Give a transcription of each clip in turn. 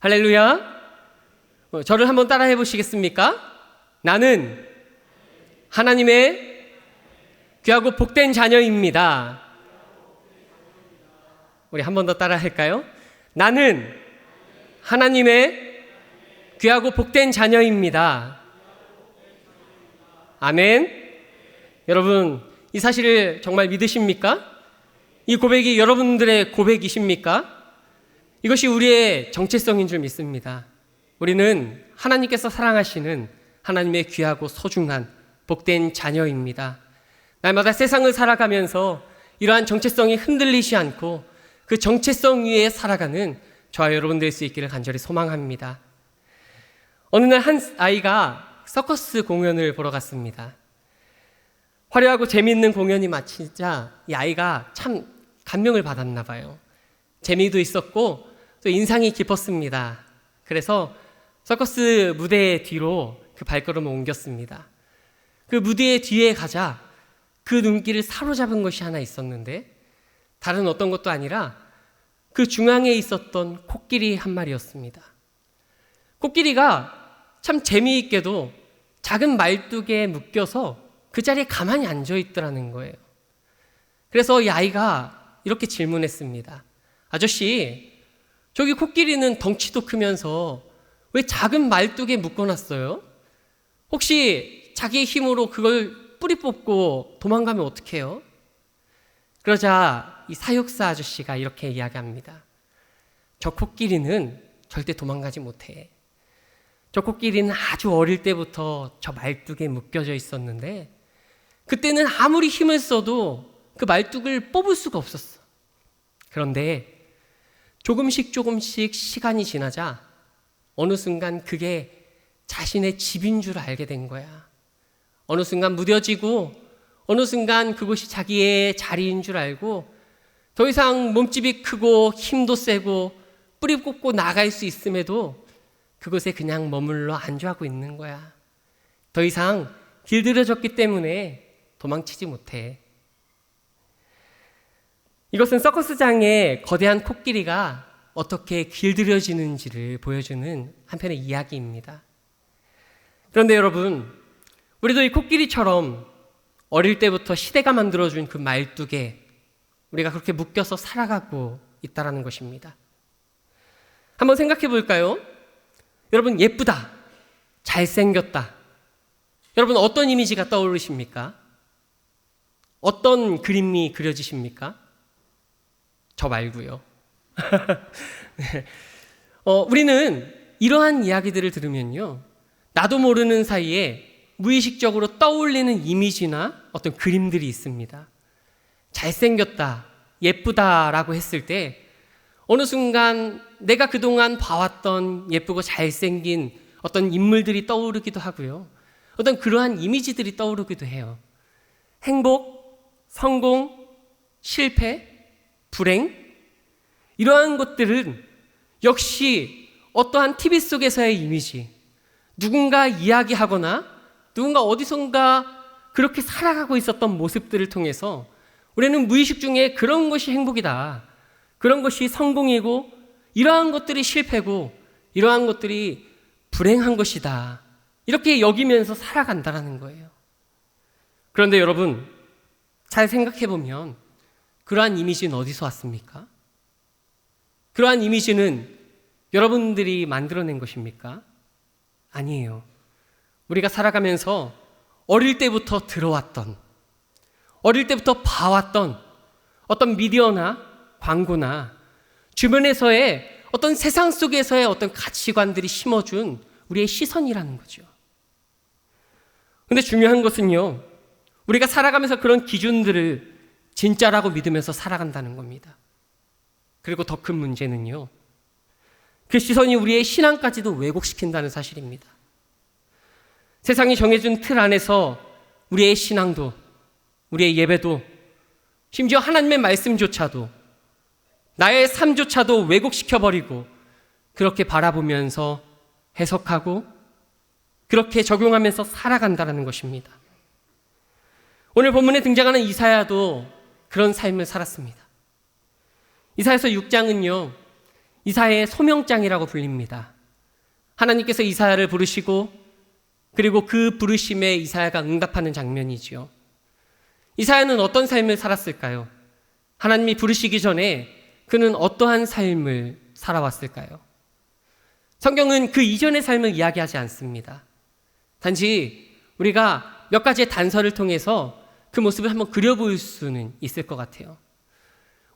할렐루야. 저를 한번 따라해 보시겠습니까? 나는 하나님의 귀하고 복된 자녀입니다. 우리 한 번 더 따라 할까요? 나는 하나님의 귀하고 복된 자녀입니다. 아멘. 여러분, 이 사실을 정말 믿으십니까? 이 고백이 여러분들의 고백이십니까? 이것이 우리의 정체성인 줄 믿습니다. 우리는 하나님께서 사랑하시는 하나님의 귀하고 소중한 복된 자녀입니다. 날마다 세상을 살아가면서 이러한 정체성이 흔들리지 않고 그 정체성 위에 살아가는 저와 여러분 될 수 있기를 간절히 소망합니다. 어느 날 한 아이가 서커스 공연을 보러 갔습니다. 화려하고 재미있는 공연이 마치자 이 아이가 참 감명을 받았나 봐요. 재미도 있었고 또 인상이 깊었습니다. 그래서 서커스 무대 뒤로 그 발걸음을 옮겼습니다. 그 무대 뒤에 가자 그 눈길을 사로잡은 것이 하나 있었는데 다른 어떤 것도 아니라 그 중앙에 있었던 코끼리 한 마리였습니다. 코끼리가 참 재미있게도 작은 말뚝에 묶여서 그 자리에 가만히 앉아 있더라는 거예요. 그래서 이 아이가 이렇게 질문했습니다. 아저씨, 저기 코끼리는 덩치도 크면서 왜 작은 말뚝에 묶어놨어요? 혹시 자기의 힘으로 그걸 뿌리 뽑고 도망가면 어떡해요? 그러자 이 사육사 아저씨가 이렇게 이야기합니다. 저 코끼리는 절대 도망가지 못해. 저 코끼리는 아주 어릴 때부터 저 말뚝에 묶여져 있었는데 그때는 아무리 힘을 써도 그 말뚝을 뽑을 수가 없었어. 그런데 조금씩 시간이 지나자 어느 순간 그게 자신의 집인 줄 알게 된 거야. 어느 순간 무뎌지고 어느 순간 그곳이 자기의 자리인 줄 알고 더 이상 몸집이 크고 힘도 세고 뿌리 뽑고 나갈 수 있음에도 그곳에 그냥 머물러 안주하고 있는 거야. 더 이상 길들여졌기 때문에 도망치지 못해. 이것은 서커스장의 거대한 코끼리가 어떻게 길들여지는지를 보여주는 한편의 이야기입니다. 그런데 여러분, 우리도 이 코끼리처럼 어릴 때부터 시대가 만들어준 그 말뚝에 우리가 그렇게 묶여서 살아가고 있다는 것입니다. 한번 생각해 볼까요? 여러분, 예쁘다, 잘생겼다. 여러분, 어떤 이미지가 떠오르십니까? 어떤 그림이 그려지십니까? 저 말고요. 네. 우리는 이러한 이야기들을 들으면요, 나도 모르는 사이에 무의식적으로 떠올리는 이미지나 어떤 그림들이 있습니다. 잘생겼다, 예쁘다라고 했을 때 어느 순간 내가 그동안 봐왔던 예쁘고 잘생긴 어떤 인물들이 떠오르기도 하고요. 어떤 그러한 이미지들이 떠오르기도 해요. 행복, 성공, 실패, 불행, 이러한 것들은 역시 어떠한 TV 속에서의 이미지, 누군가 이야기하거나 누군가 어디선가 그렇게 살아가고 있었던 모습들을 통해서 우리는 무의식 중에 그런 것이 행복이다, 그런 것이 성공이고 이러한 것들이 실패고 이러한 것들이 불행한 것이다, 이렇게 여기면서 살아간다는 거예요. 그런데 여러분, 잘 생각해보면 그러한 이미지는 어디서 왔습니까? 그러한 이미지는 여러분들이 만들어낸 것입니까? 아니에요. 우리가 살아가면서 어릴 때부터 들어왔던, 어릴 때부터 봐왔던 어떤 미디어나 광고나 주변에서의 어떤 세상 속에서의 어떤 가치관들이 심어준 우리의 시선이라는 거죠. 근데 중요한 것은요, 우리가 살아가면서 그런 기준들을 진짜라고 믿으면서 살아간다는 겁니다. 그리고 더 큰 문제는요, 그 시선이 우리의 신앙까지도 왜곡시킨다는 사실입니다. 세상이 정해준 틀 안에서 우리의 신앙도, 우리의 예배도, 심지어 하나님의 말씀조차도, 나의 삶조차도 왜곡시켜버리고 그렇게 바라보면서 해석하고 그렇게 적용하면서 살아간다는 것입니다. 오늘 본문에 등장하는 이사야도 그런 삶을 살았습니다. 이사야서 6장은요, 이사야의 소명장이라고 불립니다. 하나님께서 이사야를 부르시고 그리고 그 부르심에 이사야가 응답하는 장면이지요. 이사야는 어떤 삶을 살았을까요? 하나님이 부르시기 전에 그는 어떠한 삶을 살아왔을까요? 성경은 그 이전의 삶을 이야기하지 않습니다. 단지 우리가 몇 가지의 단서를 통해서 그 모습을 한번 그려볼 수는 있을 것 같아요.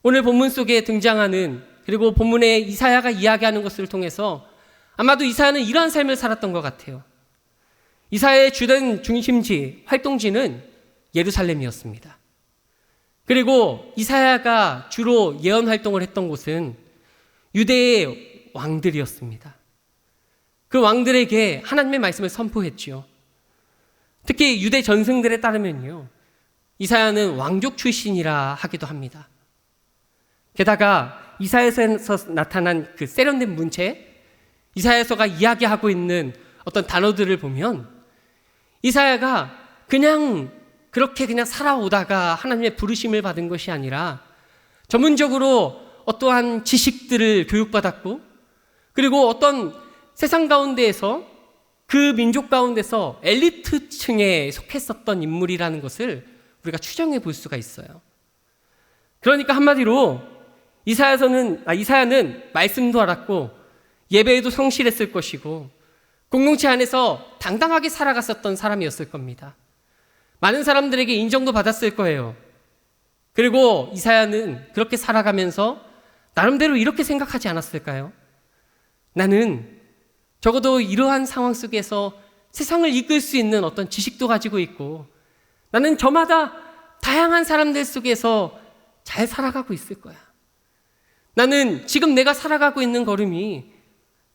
오늘 본문 속에 등장하는 그리고 본문에 이사야가 이야기하는 것을 통해서 아마도 이사야는 이러한 삶을 살았던 것 같아요. 이사야의 주된 중심지, 활동지는 예루살렘이었습니다. 그리고 이사야가 주로 예언 활동을 했던 곳은 유대의 왕들이었습니다. 그 왕들에게 하나님의 말씀을 선포했지요. 특히 유대 전승들에 따르면요, 이사야는 왕족 출신이라 하기도 합니다. 게다가 이사야서에서 나타난 그 세련된 문체, 이사야서가 이야기하고 있는 어떤 단어들을 보면 이사야가 그렇게 살아오다가 하나님의 부르심을 받은 것이 아니라 전문적으로 어떠한 지식들을 교육받았고 그리고 어떤 세상 가운데에서 그 민족 가운데서 엘리트층에 속했었던 인물이라는 것을 우리가 추정해 볼 수가 있어요. 그러니까 한마디로 이사야는 말씀도 알았고 예배에도 성실했을 것이고 공동체 안에서 당당하게 살아갔었던 사람이었을 겁니다. 많은 사람들에게 인정도 받았을 거예요. 그리고 이사야는 그렇게 살아가면서 나름대로 이렇게 생각하지 않았을까요? 나는 적어도 이러한 상황 속에서 세상을 이끌 수 있는 어떤 지식도 가지고 있고 나는 저마다 다양한 사람들 속에서 잘 살아가고 있을 거야. 나는 지금 내가 살아가고 있는 걸음이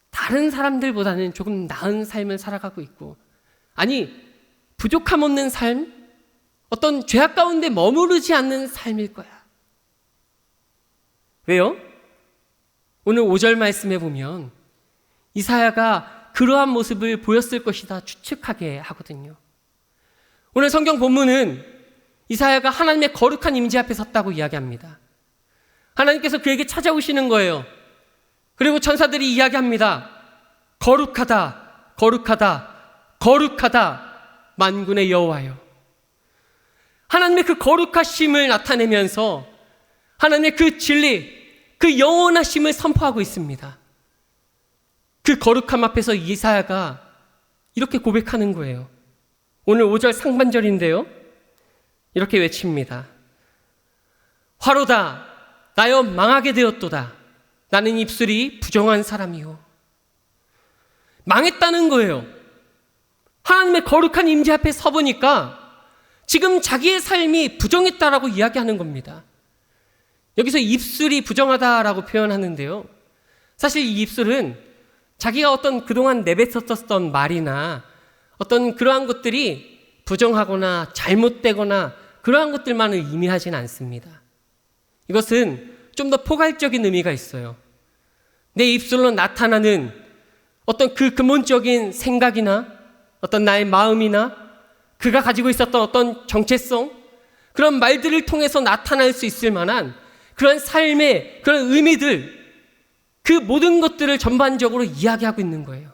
다른 사람들보다는 조금 나은 삶을 살아가고 있고, 아니 부족함 없는 삶, 어떤 죄악 가운데 머무르지 않는 삶일 거야. 왜요? 오늘 5절 말씀에 보면 이사야가 그러한 모습을 보였을 것이다 추측하게 하거든요. 오늘 성경 본문은 이사야가 하나님의 거룩한 임재 앞에 섰다고 이야기합니다. 하나님께서 그에게 찾아오시는 거예요. 그리고 천사들이 이야기합니다. 거룩하다, 거룩하다, 거룩하다, 만군의 여호와여. 하나님의 그 거룩하심을 나타내면서 하나님의 그 진리, 그 영원하심을 선포하고 있습니다. 그 거룩함 앞에서 이사야가 이렇게 고백하는 거예요. 오늘 5절 상반절인데요, 이렇게 외칩니다. 화로다, 나여 망하게 되었도다. 나는 입술이 부정한 사람이요. 망했다는 거예요. 하나님의 거룩한 임재 앞에 서보니까 지금 자기의 삶이 부정했다라고 이야기하는 겁니다. 여기서 입술이 부정하다라고 표현하는데요, 사실 이 입술은 자기가 어떤 그동안 내뱉었던 말이나 어떤 그러한 것들이 부정하거나 잘못되거나 그러한 것들만을 의미하지는 않습니다. 이것은 좀 더 포괄적인 의미가 있어요. 내 입술로 나타나는 어떤 그 근본적인 생각이나 어떤 나의 마음이나 그가 가지고 있었던 어떤 정체성, 그런 말들을 통해서 나타날 수 있을 만한 그런 삶의 그런 의미들, 그 모든 것들을 전반적으로 이야기하고 있는 거예요.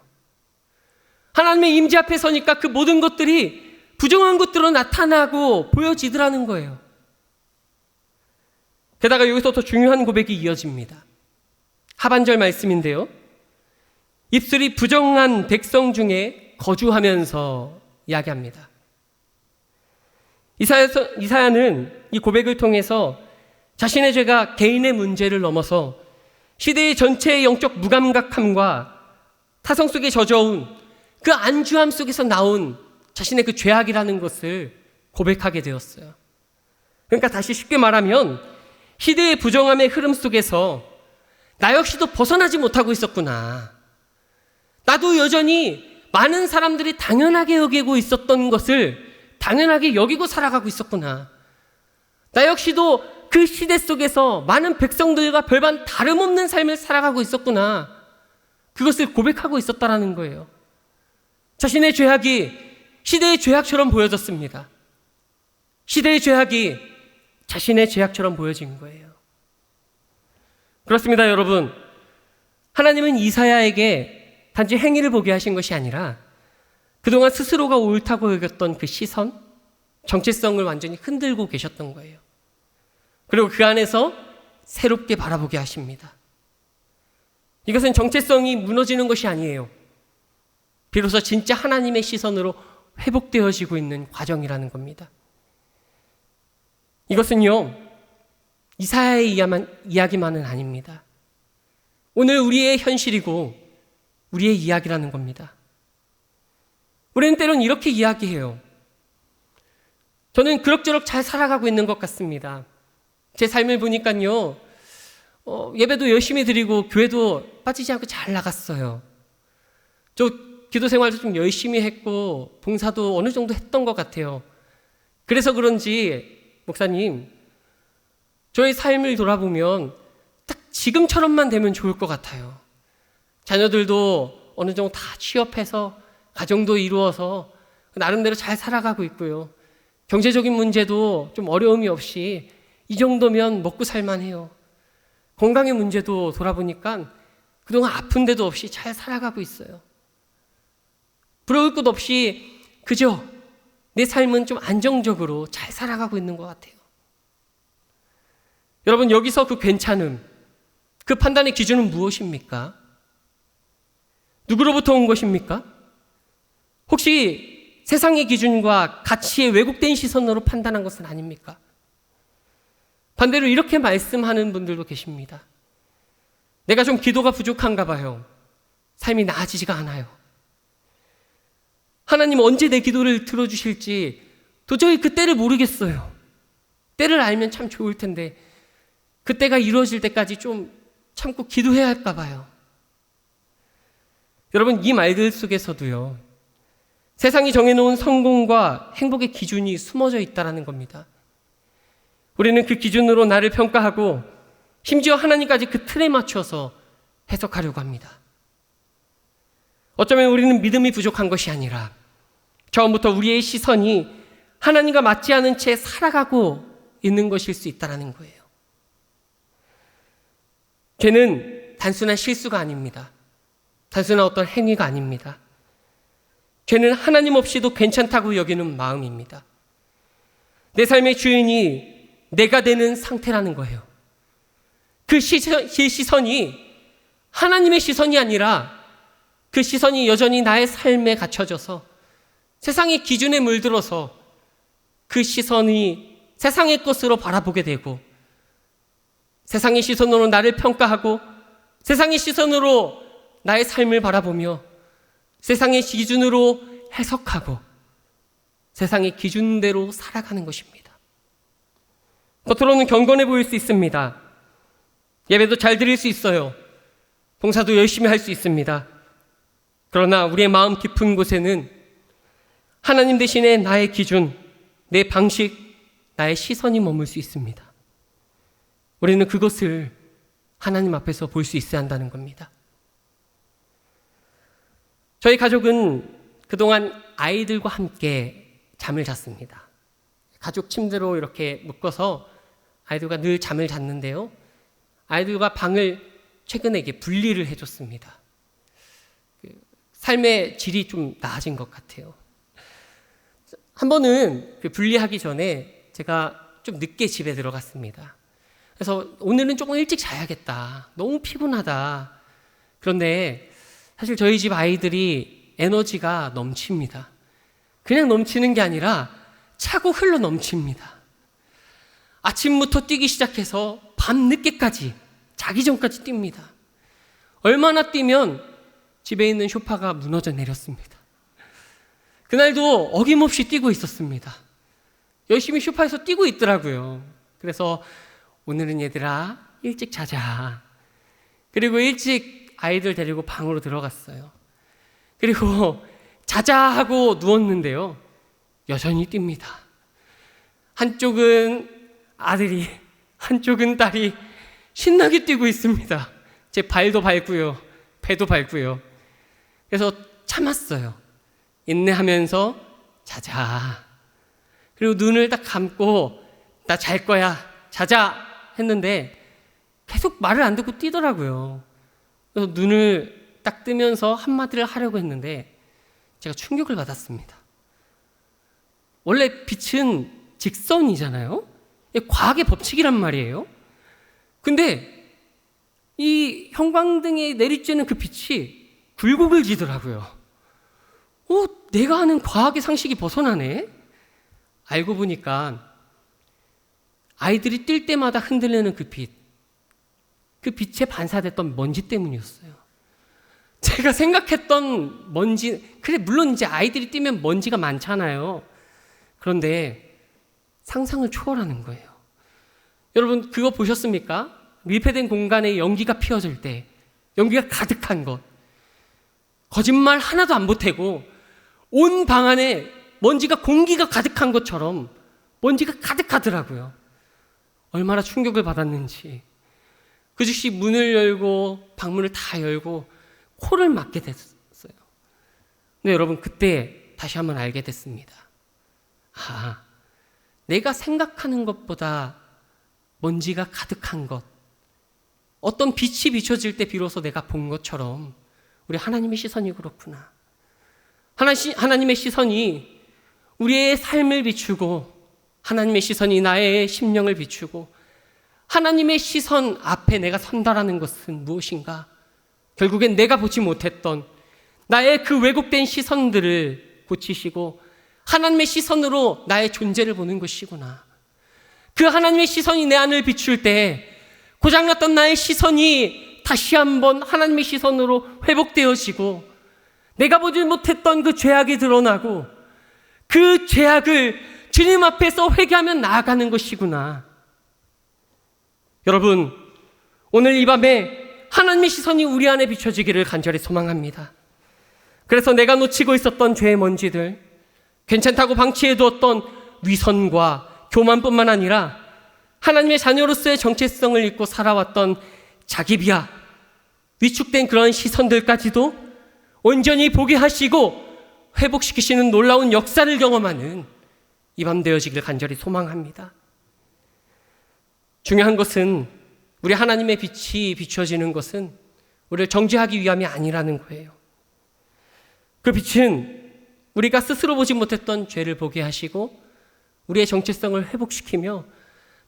하나님의 임재 앞에 서니까 그 모든 것들이 부정한 것들로 나타나고 보여지더라는 거예요. 게다가 여기서 더 중요한 고백이 이어집니다. 하반절 말씀인데요, 입술이 부정한 백성 중에 거주하면서 이야기합니다. 이사야는 이 고백을 통해서 자신의 죄가 개인의 문제를 넘어서 시대의 전체의 영적 무감각함과 타성 속에 젖어온 그 안주함 속에서 나온 자신의 그 죄악이라는 것을 고백하게 되었어요. 그러니까 다시 쉽게 말하면 시대의 부정함의 흐름 속에서 나 역시도 벗어나지 못하고 있었구나. 나도 여전히 많은 사람들이 당연하게 여기고 있었던 것을 당연하게 여기고 살아가고 있었구나. 나 역시도 그 시대 속에서 많은 백성들과 별반 다름없는 삶을 살아가고 있었구나. 그것을 고백하고 있었다라는 거예요. 자신의 죄악이 시대의 죄악처럼 보여졌습니다. 시대의 죄악이 자신의 죄악처럼 보여진 거예요. 그렇습니다, 여러분. 하나님은 이사야에게 단지 행위를 보게 하신 것이 아니라 그동안 스스로가 옳다고 여겼던 그 시선, 정체성을 완전히 흔들고 계셨던 거예요. 그리고 그 안에서 새롭게 바라보게 하십니다. 이것은 정체성이 무너지는 것이 아니에요. 비로소 진짜 하나님의 시선으로 회복되어지고 있는 과정이라는 겁니다. 이것은요, 이사야의 이야기만은 아닙니다. 오늘 우리의 현실이고 우리의 이야기라는 겁니다. 우리는 때론 이렇게 이야기해요. 저는 그럭저럭 잘 살아가고 있는 것 같습니다. 제 삶을 보니까요, 예배도 열심히 드리고 교회도 빠지지 않고 잘 나갔어요. 저 기도 생활도 좀 열심히 했고 봉사도 어느 정도 했던 것 같아요. 그래서 그런지 목사님, 저의 삶을 돌아보면 딱 지금처럼만 되면 좋을 것 같아요. 자녀들도 어느 정도 다 취업해서 가정도 이루어서 나름대로 잘 살아가고 있고요. 경제적인 문제도 좀 어려움이 없이 이 정도면 먹고 살만해요. 건강의 문제도 돌아보니까 그동안 아픈 데도 없이 잘 살아가고 있어요. 부러울 것 없이 그저 내 삶은 좀 안정적으로 잘 살아가고 있는 것 같아요. 여러분, 여기서 그 괜찮음, 그 판단의 기준은 무엇입니까? 누구로부터 온 것입니까? 혹시 세상의 기준과 가치의 왜곡된 시선으로 판단한 것은 아닙니까? 반대로 이렇게 말씀하는 분들도 계십니다. 내가 좀 기도가 부족한가 봐요. 삶이 나아지지가 않아요. 하나님 언제 내 기도를 들어주실지 도저히 그 때를 모르겠어요. 때를 알면 참 좋을 텐데 그 때가 이루어질 때까지 좀 참고 기도해야 할까 봐요. 여러분, 이 말들 속에서도요, 세상이 정해놓은 성공과 행복의 기준이 숨어져 있다는 겁니다. 우리는 그 기준으로 나를 평가하고 심지어 하나님까지 그 틀에 맞춰서 해석하려고 합니다. 어쩌면 우리는 믿음이 부족한 것이 아니라 처음부터 우리의 시선이 하나님과 맞지 않은 채 살아가고 있는 것일 수 있다는 거예요. 죄는 단순한 실수가 아닙니다. 단순한 어떤 행위가 아닙니다. 죄는 하나님 없이도 괜찮다고 여기는 마음입니다. 내 삶의 주인이 내가 되는 상태라는 거예요. 그 시선이 하나님의 시선이 아니라 그 시선이 여전히 나의 삶에 갇혀져서 세상의 기준에 물들어서 그 시선이 세상의 것으로 바라보게 되고 세상의 시선으로 나를 평가하고 세상의 시선으로 나의 삶을 바라보며 세상의 기준으로 해석하고 세상의 기준대로 살아가는 것입니다. 겉으로는 경건해 보일 수 있습니다. 예배도 잘 드릴 수 있어요. 봉사도 열심히 할 수 있습니다. 그러나 우리의 마음 깊은 곳에는 하나님 대신에 나의 기준, 내 방식, 나의 시선이 머물 수 있습니다. 우리는 그것을 하나님 앞에서 볼 수 있어야 한다는 겁니다. 저희 가족은 그동안 아이들과 함께 잠을 잤습니다. 가족 침대로 이렇게 묶어서 아이들과 늘 잠을 잤는데요. 아이들과 방을 최근에 이게 분리를 해줬습니다. 삶의 질이 좀 나아진 것 같아요. 한 번은 분리하기 전에 제가 좀 늦게 집에 들어갔습니다. 그래서 오늘은 조금 일찍 자야겠다. 너무 피곤하다. 그런데 사실 저희 집 아이들이 에너지가 넘칩니다. 그냥 넘치는 게 아니라 차고 흘러 넘칩니다. 아침부터 뛰기 시작해서 밤 늦게까지, 자기 전까지 뜁니다. 얼마나 뛰면 집에 있는 소파가 무너져 내렸습니다. 그날도 어김없이 뛰고 있었습니다. 열심히 소파에서 뛰고 있더라고요. 그래서 오늘은 얘들아 일찍 자자. 그리고 일찍 아이들 데리고 방으로 들어갔어요. 그리고 자자 하고 누웠는데요. 여전히 뜁니다. 한쪽은 아들이, 한쪽은 딸이 신나게 뛰고 있습니다. 제 발도 밟고요. 배도 밟고요. 그래서 참았어요. 인내하면서 자자. 그리고 눈을 딱 감고 나 잘 거야. 자자 했는데 계속 말을 안 듣고 뛰더라고요. 그래서 눈을 딱 뜨면서 한마디를 하려고 했는데 제가 충격을 받았습니다. 원래 빛은 직선이잖아요. 과학의 법칙이란 말이에요. 근데 이 형광등에 내리쬐는 그 빛이 굴곡을 지더라고요. 내가 아는 과학의 상식이 벗어나네? 알고 보니까 아이들이 뛸 때마다 흔들리는 그 빛, 그 빛에 반사됐던 먼지 때문이었어요. 제가 생각했던 먼지, 그래 물론 이제 아이들이 뛰면 먼지가 많잖아요. 그런데 상상을 초월하는 거예요. 여러분 그거 보셨습니까? 밀폐된 공간에 연기가 피어질 때 연기가 가득한 것, 거짓말 하나도 안 보태고 온 방 안에 먼지가 공기가 가득한 것처럼 먼지가 가득하더라고요. 얼마나 충격을 받았는지. 그 즉시 문을 열고 방문을 다 열고 코를 막게 됐어요. 근데 여러분 그때 다시 한번 알게 됐습니다. 내가 생각하는 것보다 먼지가 가득한 것, 어떤 빛이 비춰질 때 비로소 내가 본 것처럼 우리 하나님의 시선이 그렇구나. 하나님의 시선이 우리의 삶을 비추고, 하나님의 시선이 나의 심령을 비추고, 하나님의 시선 앞에 내가 선다라는 것은 무엇인가? 결국엔 내가 보지 못했던 나의 그 왜곡된 시선들을 고치시고 하나님의 시선으로 나의 존재를 보는 것이구나. 그 하나님의 시선이 내 안을 비출 때 고장났던 나의 시선이 다시 한번 하나님의 시선으로 회복되어지고, 내가 보지 못했던 그 죄악이 드러나고 그 죄악을 주님 앞에서 회개하며 나아가는 것이구나. 여러분, 오늘 이 밤에 하나님의 시선이 우리 안에 비춰지기를 간절히 소망합니다. 그래서 내가 놓치고 있었던 죄의 먼지들, 괜찮다고 방치해두었던 위선과 교만뿐만 아니라 하나님의 자녀로서의 정체성을 잊고 살아왔던 자기 비하, 위축된 그런 시선들까지도 온전히 보게 하시고 회복시키시는 놀라운 역사를 경험하는 이 밤 되어지기를 간절히 소망합니다. 중요한 것은 우리 하나님의 빛이 비춰지는 것은 우리를 정죄하기 위함이 아니라는 거예요. 그 빛은 우리가 스스로 보지 못했던 죄를 보게 하시고 우리의 정체성을 회복시키며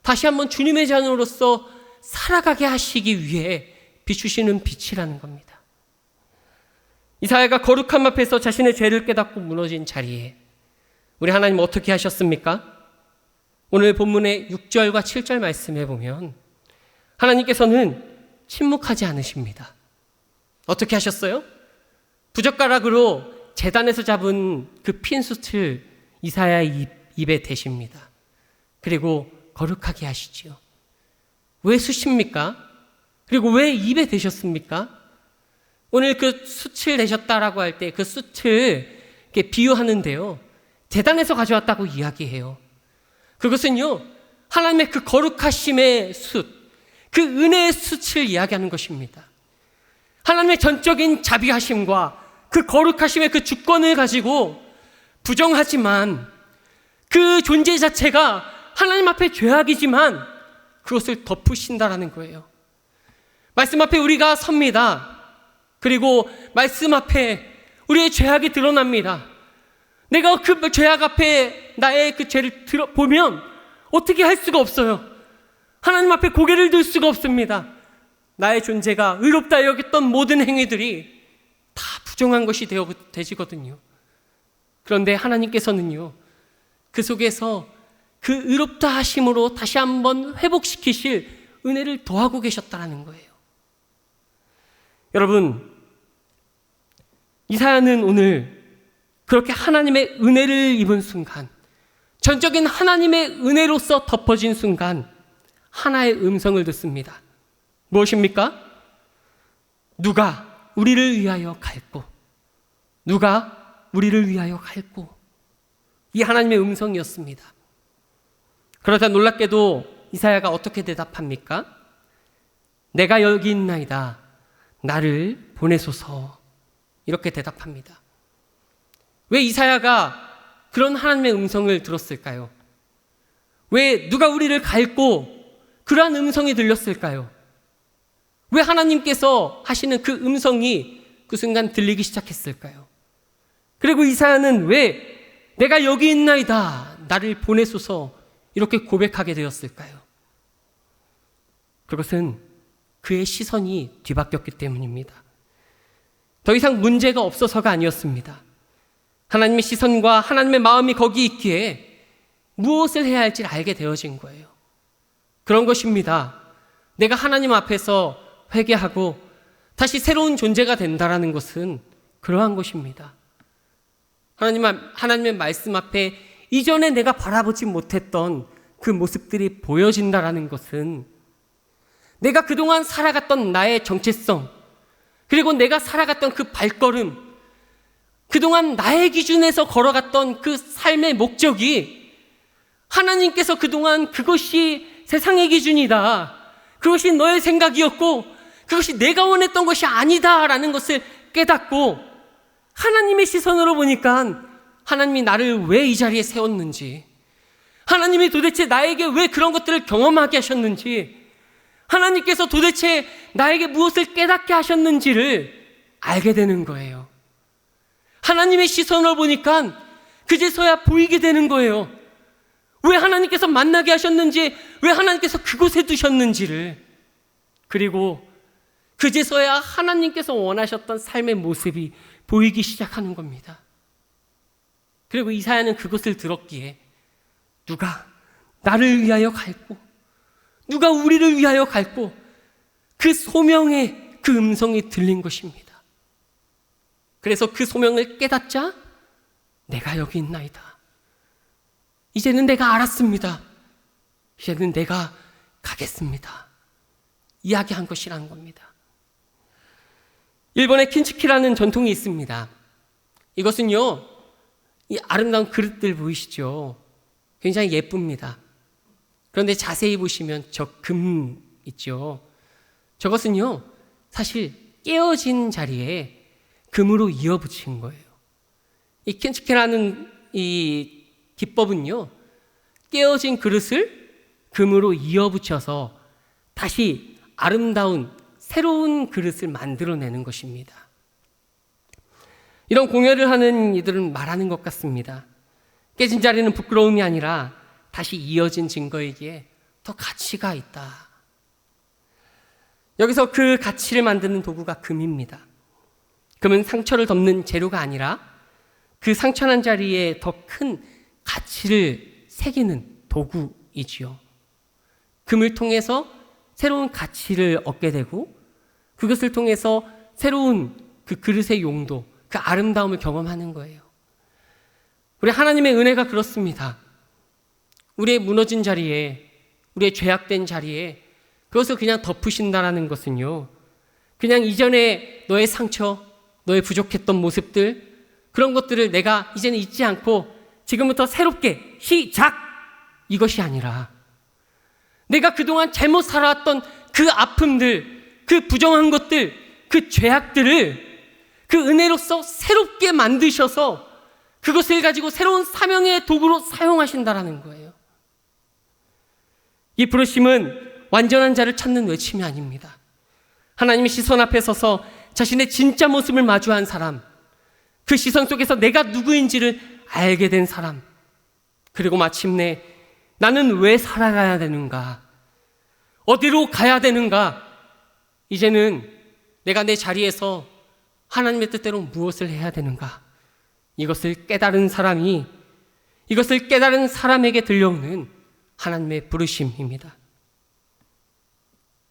다시 한번 주님의 자녀로서 살아가게 하시기 위해 비추시는 빛이라는 겁니다. 이사야가 거룩함 앞에서 자신의 죄를 깨닫고 무너진 자리에 우리 하나님 어떻게 하셨습니까? 오늘 본문의 6절과 7절 말씀해 보면 하나님께서는 침묵하지 않으십니다. 어떻게 하셨어요? 부젓가락으로 제단에서 잡은 그 핀 숯을 이사야의 입에 대십니다. 그리고 거룩하게 하시지요. 왜 숯입니까? 그리고 왜 입에 대셨습니까? 오늘 그 숯을 대셨다라고 할 때 그 숯을 이렇게 비유하는데요, 제단에서 가져왔다고 이야기해요. 그것은요, 하나님의 그 거룩하심의 숯, 그 은혜의 숯을 이야기하는 것입니다. 하나님의 전적인 자비하심과 그 거룩하심의 그 주권을 가지고 부정하지만 그 존재 자체가 하나님 앞에 죄악이지만 그것을 덮으신다라는 거예요. 말씀 앞에 우리가 섭니다. 그리고 말씀 앞에 우리의 죄악이 드러납니다. 내가 그 죄악 앞에 나의 그 죄를 보면 어떻게 할 수가 없어요. 하나님 앞에 고개를 들 수가 없습니다. 나의 존재가 의롭다 여겼던 모든 행위들이 다 부정한 것이 되지거든요. 그런데 하나님께서는요, 그 속에서 그 의롭다 하심으로 다시 한번 회복시키실 은혜를 더하고 계셨다는 거예요. 여러분, 이사야는 오늘 그렇게 하나님의 은혜를 입은 순간, 전적인 하나님의 은혜로서 덮어진 순간 하나의 음성을 듣습니다. 무엇입니까? 누가 우리를 위하여 갈고, 누가 우리를 위하여 갈고. 이 하나님의 음성이었습니다. 그러자 놀랍게도 이사야가 어떻게 대답합니까? 내가 여기 있나이다, 나를 보내소서. 이렇게 대답합니다. 왜 이사야가 그런 하나님의 음성을 들었을까요? 왜 누가 우리를 갈고 그러한 음성이 들렸을까요? 왜 하나님께서 하시는 그 음성이 그 순간 들리기 시작했을까요? 그리고 이사야는 왜 내가 여기 있나이다, 나를 보내소서 이렇게 고백하게 되었을까요? 그것은 그의 시선이 뒤바뀌었기 때문입니다. 더 이상 문제가 없어서가 아니었습니다. 하나님의 시선과 하나님의 마음이 거기 있기에 무엇을 해야 할지를 알게 되어진 거예요. 그런 것입니다. 내가 하나님 앞에서 회개하고 다시 새로운 존재가 된다라는 것은 그러한 것입니다. 하나님의 말씀 앞에 이전에 내가 바라보지 못했던 그 모습들이 보여진다라는 것은 내가 그동안 살아갔던 나의 정체성, 그리고 내가 살아갔던 그 발걸음, 그동안 나의 기준에서 걸어갔던 그 삶의 목적이 하나님께서 그동안 그것이 세상의 기준이다, 그것이 너의 생각이었고 그것이 내가 원했던 것이 아니다라는 것을 깨닫고 하나님의 시선으로 보니까 하나님이 나를 왜 이 자리에 세웠는지, 하나님이 도대체 나에게 왜 그런 것들을 경험하게 하셨는지, 하나님께서 도대체 나에게 무엇을 깨닫게 하셨는지를 알게 되는 거예요. 하나님의 시선으로 보니까 그제서야 보이게 되는 거예요. 왜 하나님께서 만나게 하셨는지, 왜 하나님께서 그곳에 두셨는지를. 그리고 그제서야 하나님께서 원하셨던 삶의 모습이 보이기 시작하는 겁니다. 그리고 이사야는 그것을 들었기에 누가 나를 위하여 갈고, 누가 우리를 위하여 갈고, 그 소명의 그 음성이 들린 것입니다. 그래서 그 소명을 깨닫자 내가 여기 있나이다, 이제는 내가 알았습니다, 이제는 내가 가겠습니다, 이야기한 것이라는 겁니다. 일본에 킨츠키라는 전통이 있습니다. 이것은요, 이 아름다운 그릇들 보이시죠? 굉장히 예쁩니다. 그런데 자세히 보시면 저 금 있죠? 저것은요, 사실 깨어진 자리에 금으로 이어붙인 거예요. 이 킨츠키라는 이 기법은요, 깨어진 그릇을 금으로 이어붙여서 다시 아름다운 새로운 그릇을 만들어내는 것입니다. 이런 공예를 하는 이들은 말하는 것 같습니다. 깨진 자리는 부끄러움이 아니라 다시 이어진 증거이기에 더 가치가 있다. 여기서 그 가치를 만드는 도구가 금입니다. 금은 상처를 덮는 재료가 아니라 그 상처난 자리에 더 큰 가치를 새기는 도구이지요. 금을 통해서 새로운 가치를 얻게 되고, 그것을 통해서 새로운 그 그릇의 용도, 그 아름다움을 경험하는 거예요. 우리 하나님의 은혜가 그렇습니다. 우리의 무너진 자리에, 우리의 죄악된 자리에 그것을 그냥 덮으신다라는 것은요, 그냥 이전에 너의 상처, 너의 부족했던 모습들, 그런 것들을 내가 이제는 잊지 않고 지금부터 새롭게 시작! 이것이 아니라 내가 그동안 잘못 살아왔던 그 아픔들, 그 부정한 것들, 그 죄악들을 그 은혜로서 새롭게 만드셔서 그것을 가지고 새로운 사명의 도구로 사용하신다라는 거예요. 이 부르심은 완전한 자를 찾는 외침이 아닙니다. 하나님의 시선 앞에 서서 자신의 진짜 모습을 마주한 사람, 그 시선 속에서 내가 누구인지를 알게 된 사람, 그리고 마침내 나는 왜 살아가야 되는가, 어디로 가야 되는가, 이제는 내가 내 자리에서 하나님의 뜻대로 무엇을 해야 되는가, 이것을 깨달은 사람에게 들려오는 하나님의 부르심입니다.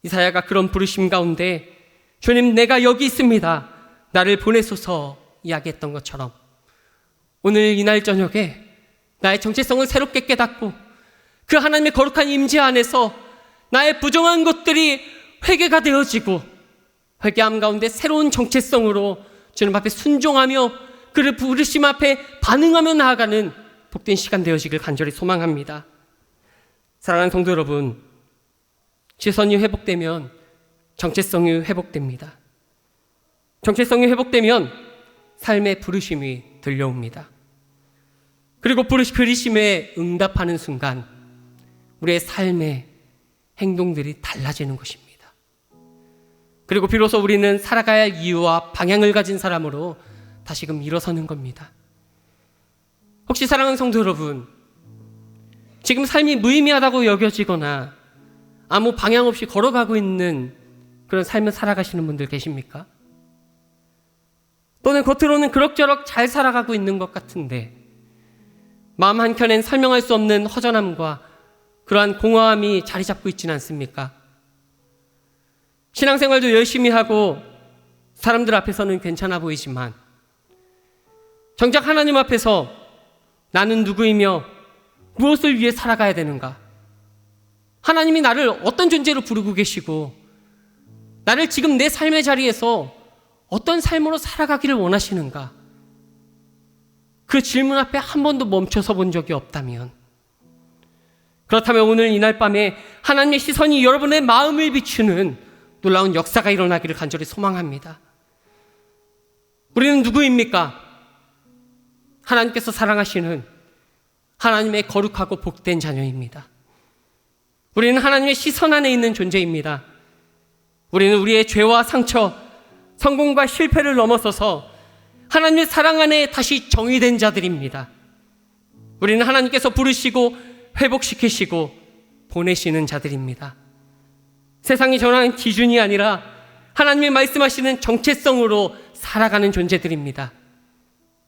이사야가 그런 부르심 가운데 주님, 내가 여기 있습니다, 나를 보내소서 이야기했던 것처럼 오늘 이날 저녁에 나의 정체성을 새롭게 깨닫고 그 하나님의 거룩한 임재 안에서 나의 부정한 것들이 회개가 되어지고 회개함 가운데 새로운 정체성으로 주님 앞에 순종하며 그를 부르심 앞에 반응하며 나아가는 복된 시간 되어지길 간절히 소망합니다. 사랑하는 성도 여러분, 시선이 회복되면 정체성이 회복됩니다. 정체성이 회복되면 삶의 부르심이 들려옵니다. 그리고 부르심에 응답하는 순간 우리의 삶의 행동들이 달라지는 것입니다. 그리고 비로소 우리는 살아가야 할 이유와 방향을 가진 사람으로 다시금 일어서는 겁니다. 혹시 사랑하는 성도 여러분, 지금 삶이 무의미하다고 여겨지거나 아무 방향 없이 걸어가고 있는 그런 삶을 살아가시는 분들 계십니까? 또는 겉으로는 그럭저럭 잘 살아가고 있는 것 같은데 마음 한켠엔 설명할 수 없는 허전함과 그러한 공허함이 자리 잡고 있지는 않습니까? 신앙생활도 열심히 하고 사람들 앞에서는 괜찮아 보이지만 정작 하나님 앞에서 나는 누구이며 무엇을 위해 살아가야 되는가? 하나님이 나를 어떤 존재로 부르고 계시고 나를 지금 내 삶의 자리에서 어떤 삶으로 살아가기를 원하시는가? 그 질문 앞에 한 번도 멈춰서 본 적이 없다면, 그렇다면 오늘 이날 밤에 하나님의 시선이 여러분의 마음을 비추는 놀라운 역사가 일어나기를 간절히 소망합니다. 우리는 누구입니까? 하나님께서 사랑하시는 하나님의 거룩하고 복된 자녀입니다. 우리는 하나님의 시선 안에 있는 존재입니다. 우리는 우리의 죄와 상처, 성공과 실패를 넘어서서 하나님의 사랑 안에 다시 정의된 자들입니다. 우리는 하나님께서 부르시고 회복시키시고 보내시는 자들입니다. 세상이 정하는 기준이 아니라 하나님의 말씀하시는 정체성으로 살아가는 존재들입니다.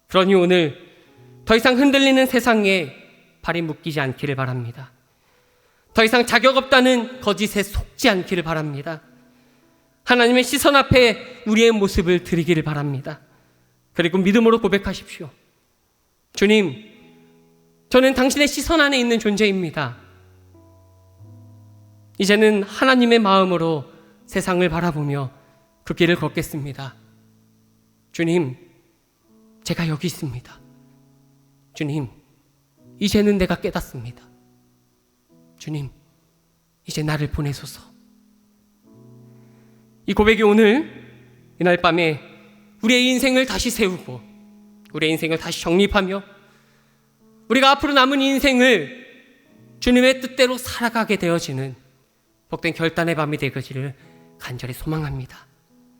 그러니 오늘 더 이상 흔들리는 세상에 발이 묶이지 않기를 바랍니다. 더 이상 자격 없다는 거짓에 속지 않기를 바랍니다. 하나님의 시선 앞에 우리의 모습을 드리기를 바랍니다. 그리고 믿음으로 고백하십시오. 주님, 저는 당신의 시선 안에 있는 존재입니다. 이제는 하나님의 마음으로 세상을 바라보며 그 길을 걷겠습니다. 주님, 제가 여기 있습니다. 주님, 이제는 내가 깨닫습니다. 주님, 이제 나를 보내소서. 이 고백이 오늘 이날 밤에 우리의 인생을 다시 세우고 우리의 인생을 다시 정립하며 우리가 앞으로 남은 인생을 주님의 뜻대로 살아가게 되어지는 복된 결단의 밤이 되기를 간절히 소망합니다.